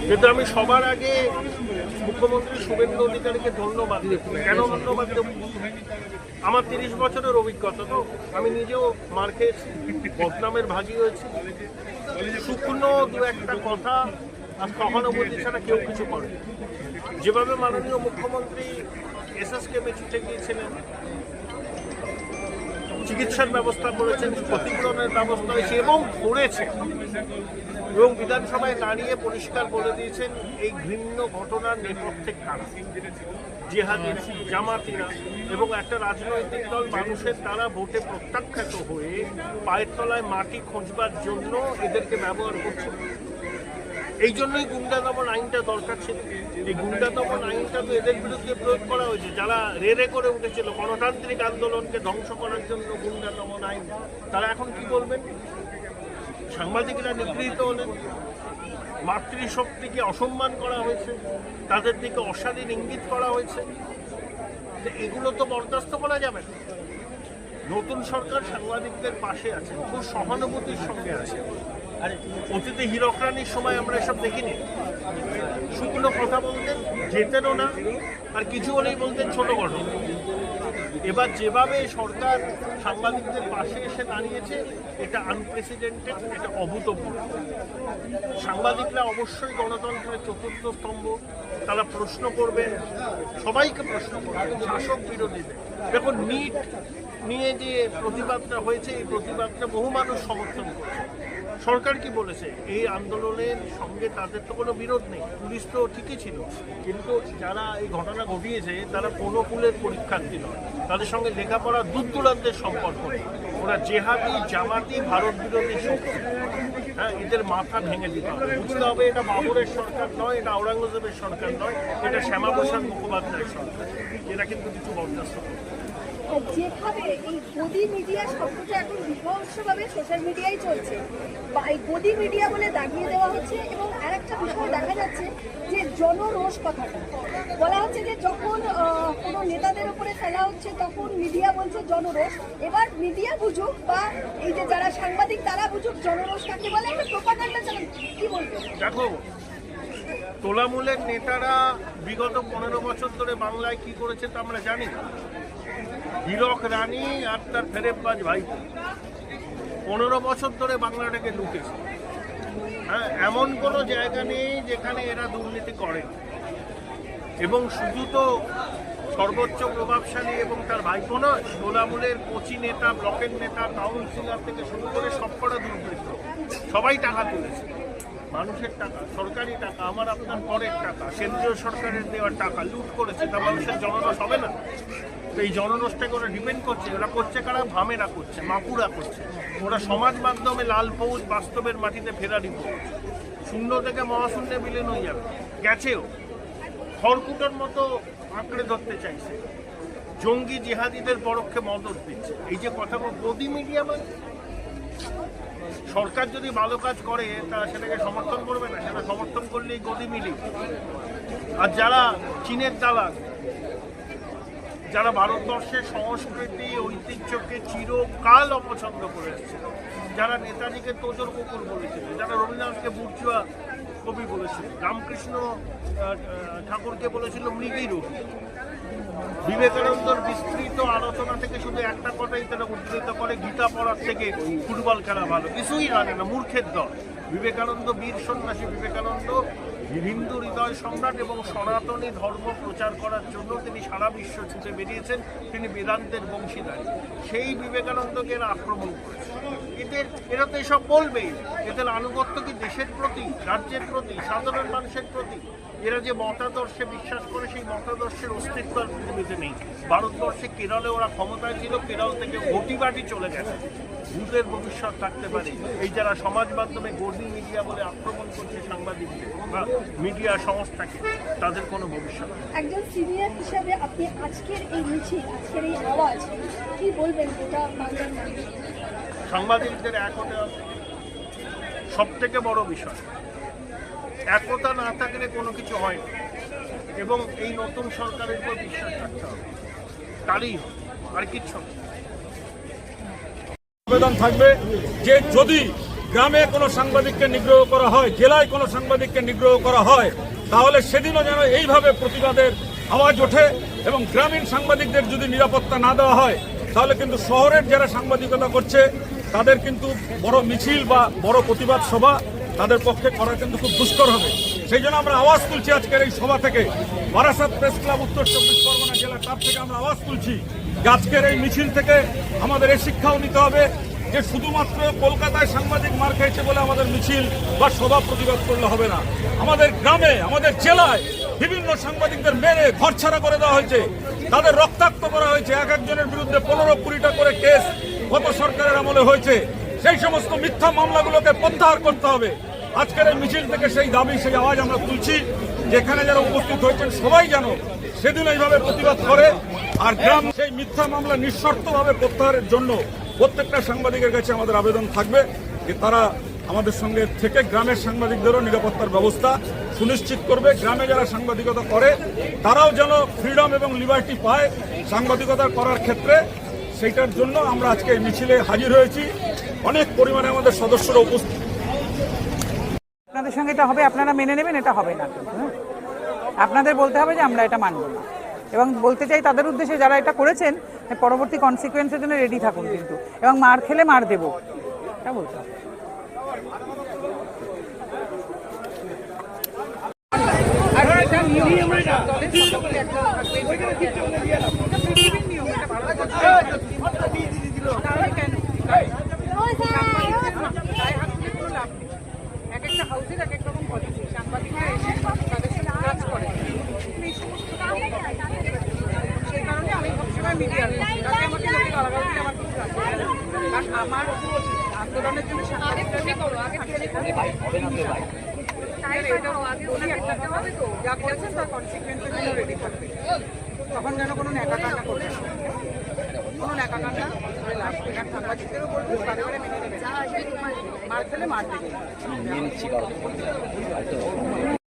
কিন্তু আমি সবার আগে মুখ্যমন্ত্রী শুভেন্দু অধিকারীকে ধন্যবাদ দেব। কেন ধন্যবাদ দেব? আমার 30 বছরের অভিজ্ঞতা, তো আমি নিজেও মার খেয়েছি, বদনামের ভাগী হয়েছি। শুকনো দু একটা কথা আর সহানুভূতি ছাড়া কেউ কিছু করে। যেভাবে মাননীয় মুখ্যমন্ত্রী এসএসকেএমে ছুটে গিয়েছিলেন, চিকিৎসার ব্যবস্থা করেছেন, ক্ষতিপূরণের ব্যবস্থা হয়েছে এবং করেছে, এবং বিধানসভায় দাঁড়িয়ে পরিষ্কার বলে দিয়েছেন এই ঘৃণ্য ঘটনার নেপথ্যে কারা, জিহাদিরা, জামাতিরা এবং একটা রাজনৈতিক দল মানুষের দ্বারা ভোটে প্রত্যাখ্যাত হয়ে পায়ের তলায় মাটি খোঁজবার জন্য এদেরকে ব্যবহার করছে। এই জন্যই গুন্ডা দমন আইনটা দরকার ছিল। এই গুন্ডা দমন আইনটা তো এদের বিরুদ্ধে প্রয়োগ করা হয়েছে যারা রে করে উঠেছিল গণতান্ত্রিক আন্দোলনকে ধ্বংস করার জন্য। গুন্ডা দমন আইন, তারা এখন কি বলবেন? সাংবাদিকরা নিগৃহীত হলেন, মাতৃশক্তিকে অসম্মান করা হয়েছে, তাদের দিকে অশালীন ইঙ্গিত করা হয়েছে। এগুলো তো বরদাস্ত করা যাবে না। নতুন সরকার সাংবাদিকদের পাশে আছে, খুব সহানুভূতির সঙ্গে আছে। আর অতীতে হীরক রানীর সময় আমরা এসব দেখিনি। শুকনো কথা বলতেন, যেতেনও না, আর কিছু হলেই বলতেন ছোট ঘটনা। এবার যেভাবে সরকার সাংবাদিকদের পাশে এসে দাঁড়িয়েছে, এটা আনপ্রেসিডেন্টেড, এটা অভূতপূর্ব। সাংবাদিকরা অবশ্যই গণতন্ত্রের চতুর্থ স্তম্ভ। তারা প্রশ্ন করবেন, সবাইকে প্রশ্ন করবেন, শাসক বিরোধীদের। দেখুন, নিট নিয়ে যে প্রতিবাদটা হয়েছে, এই প্রতিবাদটা বহু মানুষ সমর্থন করছে। সরকার কি বলেছে? এই আন্দোলনের সঙ্গে তাদের তো কোনো বিরোধ নেই, পুলিশ তো ঠিকই ছিল, কিন্তু যারা এই ঘটনা ঘটিয়েছে তারা কোনো কুলের পরীক্ষার্থী নয়, তাদের সঙ্গে লেখাপড়া দূর দূরান্তের সম্পর্ক নেই। ওরা জেহাদি, জামাতি, ভারত বিরোধী শক্তি। হ্যাঁ, এদের মাথা ভেঙে দিতে হবে। বুঝতে হবে এটা বাবরের সরকার নয়, এটা আওরঙ্গজেবের সরকার নয়, এটা শ্যামাপ্রসাদ মুখোপাধ্যায়ের সরকার। এরা কিন্তু কিছু বরদাস্ত করবে। যেভাবে এই গদি মিডিয়া শব্দটা এখন বিভৎসভাবে সোশ্যাল মিডিয়ায় চলছে, বা এই গদি মিডিয়া বলে দাগিয়ে দেওয়া হচ্ছে, এবং আরেকটা বিষয় দেখা যাচ্ছে যে জনরোষ কথাটা বলা হচ্ছে যে যখন কোনো নেতাদের উপরে ফেলা হচ্ছে তখন মিডিয়া বলছে জনরোষ। এবার মিডিয়া বুঝুক বা এই যে যারা সাংবাদিক তারা বুঝুক জনরোষ কাকে বলে, একটা প্রোপাগান্ডা চালান। কি বলবেন? দেখো, তোলামূলের নেতারা বিগত 15 বছর ধরে বাংলায় কি করেছে তা আমরা জানি। হীরক রানী আর তার ফেরেববাজ ভাই 15 বছর ধরে বাংলাটাকে লুটেছে। হ্যাঁ, এমন কোনো জায়গা নেই যেখানে এরা দুর্নীতি করে। এবং শুধু তো সর্বোচ্চ প্রভাবশালী এবং তার ভাইপো নয়, তোলামূলের কোচি নেতা, ব্লকের নেতা, কাউন্সিলর থেকে শুরু করে সবকটা দুর্বৃত্ত, সবাই টাকা তুলেছে। মানুষের টাকা, সরকারি টাকা, আমার আপনার পরের টাকা, কেন্দ্রীয় সরকারের দেওয়ার টাকা লুট করেছে। তা মানুষের জনরোষ হবে না? তো এই জনরোষটাকে ওরা ডিপেন্ড করছে। ওরা করছে কারা? ভামেরা করছে, মাপুরা করছে। ওরা সমাজ মাধ্যমে লাল ফৌজ বাস্তবের মাটিতে ফেরা দিব। শূন্য থেকে মহাশূন্যে বিলীন হয়ে যাবে, গেছেও। খড়কুটোর মতো আঁকড়ে ধরতে চাইছে, জঙ্গি জিহাদিদের পরোক্ষে মদত দিচ্ছে। এই যে কথা, গদি মিডিয়া মানে সরকার যদি ভালো কাজ করে তা সেটাকে সমর্থন করবে না, সেটা সমর্থন করলেই গদি মিডিয়া। আর যারা চীনের দালাল, যারা ভারতবর্ষের সংস্কৃতি ঐতিহ্যকে চিরকাল অপছন্দ করে আসছে, যারা নেতাজিকে তোজর কুকুর বলেছিল, যারা রবীন্দ্রনাথকে বুর্জুয়া কবি বলেছিল, রামকৃষ্ণ ঠাকুরকে বলেছিল মৃগী রোগী, বিবেকানন্দর বিস্তৃত আলোচনা থেকে শুধু একটা কথাই তারা উদ্ধৃত করে, গীতা পড়ার থেকে ফুটবল খেলা ভালো। কিছুই জানে না, মূর্খের দল। বিবেকানন্দ বীর সন্ন্যাসী, বিবেকানন্দ হিন্দু হৃদয় সম্রাট এবং সনাতনী ধর্ম প্রচার করার জন্য তিনি সারা বিশ্ব ছুটে বেরিয়েছেন। তিনি বেদান্তের বংশীদার। সেই বিবেকানন্দকে এরা আক্রমণ করেছে। এরা তো এসব বলবেই। এদের আনুগত্য কি দেশের প্রতি, রাজ্যের প্রতি, সাধারণ মানুষের প্রতি? এরা যে মতাদর্শে বিশ্বাস করে, সেই মতাদর্শের অস্তিত্ব আর পৃথিবীতে নেই। ভারতবর্ষে কেরলে ওরা ক্ষমতায় ছিল, কেরল থেকে ঘটিবাটি চলে গেছে। ভূতের ভবিষ্যৎ থাকতে পারে এই যারা সমাজ মাধ্যমে গদি মিডিয়া বলে আক্রমণ করছে সাংবাদিকদের বা মিডিয়া সংস্থাকে, তাদের কোনো ভবিষ্যৎ। একজন সিনিয়র হিসাবে আপনি আজকের এই মিছিল, আজকের এই আওয়াজ কি বলবেন? এটা বাংলার মানুষ, সাংবাদিকদের একতা সব থেকে বড় বিষয়। একতা না থাকলে কোনো কিছু হয় না, এবং এই নতুন সরকারের উপর বিশ্বাস রাখতে হবে, তারই আর কিচ্ছু। আবেদন থাকবে যে যদি গ্রামে কোনো সাংবাদিককে নিগ্রহ করা হয়, জেলায় কোনো সাংবাদিককে নিগ্রহ করা হয়, তাহলে সেদিনও যেন এইভাবে প্রতিবাদের আওয়াজ ওঠে। এবং গ্রামীণ সাংবাদিকদের যদি নিরাপত্তা না দেওয়া হয়, তাহলে কিন্তু শহরের যারা সাংবাদিকতা করছে তাদের কিন্তু বড় মিছিল বা বড় প্রতিবাদ সভা তাদের পক্ষে করা কিন্তু খুব দুষ্কর হবে। সেই জন্য আমরা আওয়াজ তুলছি আজকের এই সভা থেকে, বারাসাত প্রেস ক্লাব উত্তর চব্বিশ পরগনা জেলা তার থেকে আমরা আওয়াজ তুলছি যে আজকের এই মিছিল থেকে আমাদের এই শিক্ষাও নিতে হবে যে শুধুমাত্র কলকাতায় সাংবাদিক মার খেয়েছে বলে আমাদের মিছিল বা সভা প্রতিবাদ করলে হবে না। আমাদের গ্রামে, আমাদের জেলায় বিভিন্ন সাংবাদিকদের মেরে ঘরছাড়া করে দেওয়া হয়েছে, তাদের রক্তাক্ত করা হয়েছে, এক একজনের বিরুদ্ধে 15-20টা করে কেস গত সরকারের আমলে হয়েছে। সেই সমস্ত মিথ্যা মামলাগুলোকে প্রত্যাহার করতে হবে। আজকের এই মিছিল থেকে সেই দাবি, সেই আওয়াজ আমরা তুলছি। যেখানে যারা উপস্থিত হয়েছেন সবাই যেন সেদিন এইভাবে প্রতিবাদ করে। আর গ্রাম সেই মিথ্যা মামলা নিঃশর্তভাবে প্রত্যাহারের জন্য প্রত্যেকটা সাংবাদিকের কাছে আমাদের আবেদন থাকবে যে তারা আমাদের সঙ্গে থেকে গ্রামের সাংবাদিকদেরও নিরাপত্তার ব্যবস্থা সুনিশ্চিত করবে। গ্রামে যারা সাংবাদিকতা করে তারাও যেন ফ্রিডম এবং লিবার্টি পায় সাংবাদিকতা করার ক্ষেত্রে। সেইটার জন্য আমরা আজকে এই মিছিলে হাজির হয়েছি। অনেক পরিমাণে আমাদের সদস্যরা উপস্থিত। আপনাদের সঙ্গে এটা হবে, আপনারা মেনে নেবেন, এটা হবে না কিন্তু হ্যাঁ? আপনাদের বলতে হবে যে আমরা এটা মানব না। এবং বলতে চাই তাদের উদ্দেশ্যে যারা এটা করেছেন পরবর্তী কনসিকুয়েন্সের জন্য রেডি থাকুন কিন্তু, এবং মার খেলে মার দেবো, এটা বলতে হবে। এক একটা হাউসের এক এক রকম পলিসি, সাংবাদিকরা এসে তাদের সাথে কাজ করে। সেই কারণে আমি সবসময় মিডিয়ার তাকে আমাকে লোকে গালাগাল দিলে আমার খুব কাজ করে। কারণ আমার আন্দোলনের জন্য সাংবাদিকরা যা করেছে তার কনসিকুয়েন্সের জন্য রেডি থাকবে। তখন যেন কোনো ন্যাকাকান্না করবে না, কোনো ন্যাকাকান্না করে লাভ নেই। কারণ সাংবাদিকদেরও বলবো বারে বারে মেনে নেবে, মার খেলে মার দেবে।